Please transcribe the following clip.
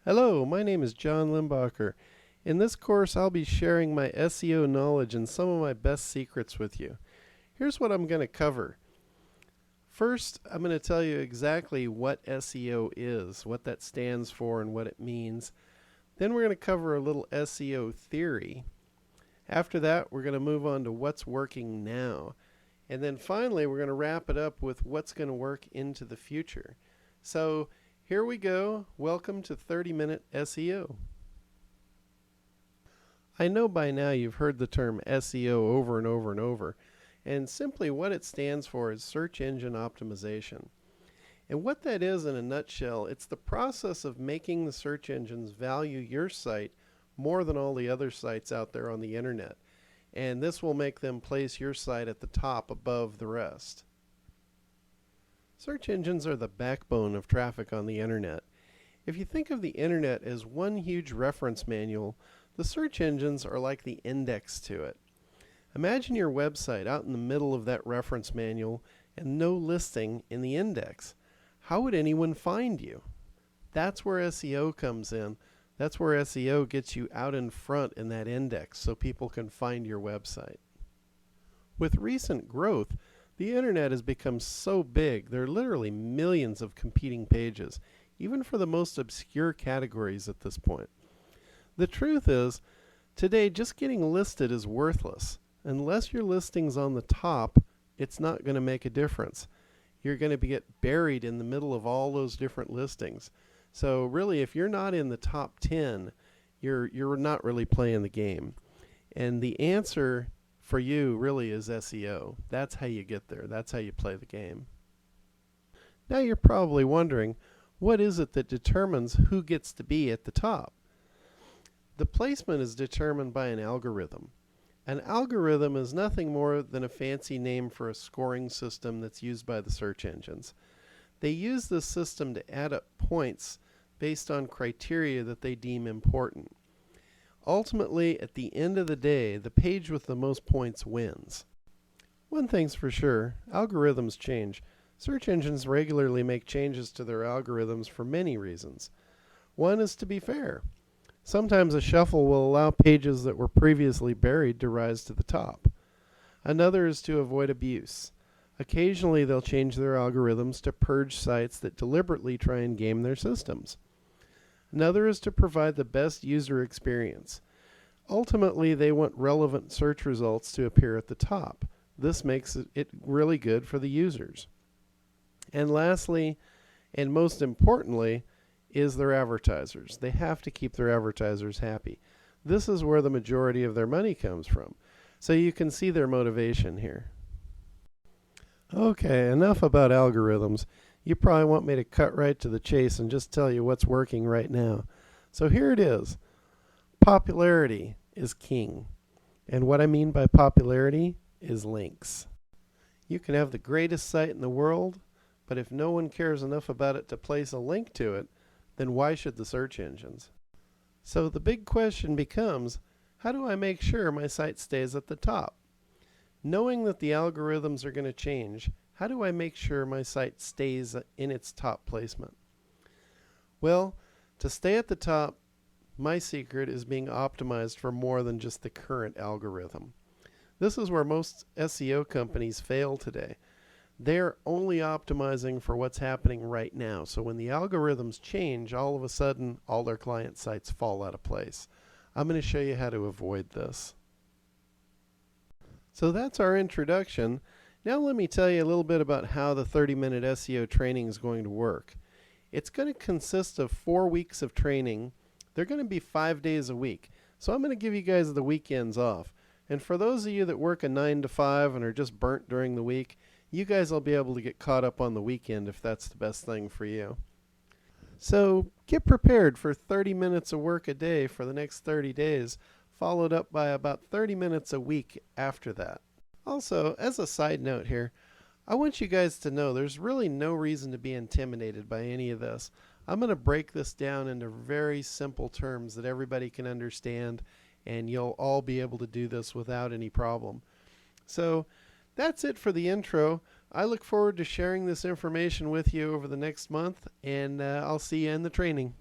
Hello, my name is John Limbacher. In this course, I'll be sharing my SEO knowledge and some of my best secrets with you. Here's what I'm going to cover. First, I'm going to tell you exactly what SEO is, what that stands for, and what it means. Then we're going to cover a little SEO theory. After that, we're going to move on to what's working now. And then finally, we're going to wrap it up with what's going to work into the future. So here we go. Welcome to 30-Minute SEO. I know by now you've heard the term SEO over and over and over, and simply what it stands for is search engine optimization. And what that is in a nutshell, it's the process of making the search engines value your site more than all the other sites out there on the internet. And this will make them place your site at the top above the rest. Search engines are the backbone of traffic on the internet. If you think of the internet as one huge reference manual, the search engines are like the index to it. Imagine your website out in the middle of that reference manual and no listing in the index. How would anyone find you? That's where SEO comes in. That's where SEO gets you out in front in that index so people can find your website. With recent growth, the internet has become so big, there are literally millions of competing pages, even for the most obscure categories at this point. The truth is, today just getting listed is worthless. Unless your listing's on the top, it's not going to make a difference. You're going to get buried in the middle of all those different listings. So really, if you're not in the top 10, you're not really playing the game. And the answer for you really is SEO. That's how you get there. That's how you play the game. Now you're probably wondering, what is it that determines who gets to be at the top? The placement is determined by an algorithm. An algorithm is nothing more than a fancy name for a scoring system that's used by the search engines. They use this system to add up points based on criteria that they deem important. Ultimately, at the end of the day, the page with the most points wins. One thing's for sure, algorithms change. Search engines regularly make changes to their algorithms for many reasons. One is to be fair. Sometimes a shuffle will allow pages that were previously buried to rise to the top. Another is to avoid abuse. Occasionally they'll change their algorithms to purge sites that deliberately try and game their systems. Another is to provide the best user experience. Ultimately, they want relevant search results to appear at the top. This makes it really good for the users. And lastly, and most importantly, is their advertisers. They have to keep their advertisers happy. This is where the majority of their money comes from. So you can see their motivation here. Okay, enough about algorithms. You probably want me to cut right to the chase and just tell you what's working right now. So here it is. Popularity is king. And what I mean by popularity is links. You can have the greatest site in the world, but if no one cares enough about it to place a link to it, then why should the search engines? So the big question becomes, how do I make sure my site stays at the top? Knowing that the algorithms are going to change, how do I make sure my site stays in its top placement? Well, to stay at the top, my secret is being optimized for more than just the current algorithm. This is where most SEO companies fail today. They're only optimizing for what's happening right now. So when the algorithms change, all of a sudden, all their client sites fall out of place. I'm going to show you how to avoid this. So that's our introduction. Now let me tell you a little bit about how the 30-minute SEO training is going to work. It's going to consist of 4 weeks of training. They're going to be 5 days a week. So I'm going to give you guys the weekends off. And for those of you that work a 9 to 5 and are just burnt during the week, you guys will be able to get caught up on the weekend if that's the best thing for you. So get prepared for 30 minutes of work a day for the next 30 days, followed up by about 30 minutes a week after that. Also, as a side note here, I want you guys to know there's really no reason to be intimidated by any of this. I'm going to break this down into very simple terms that everybody can understand, and you'll all be able to do this without any problem. So that's it for the intro. I look forward to sharing this information with you over the next month, and I'll see you in the training.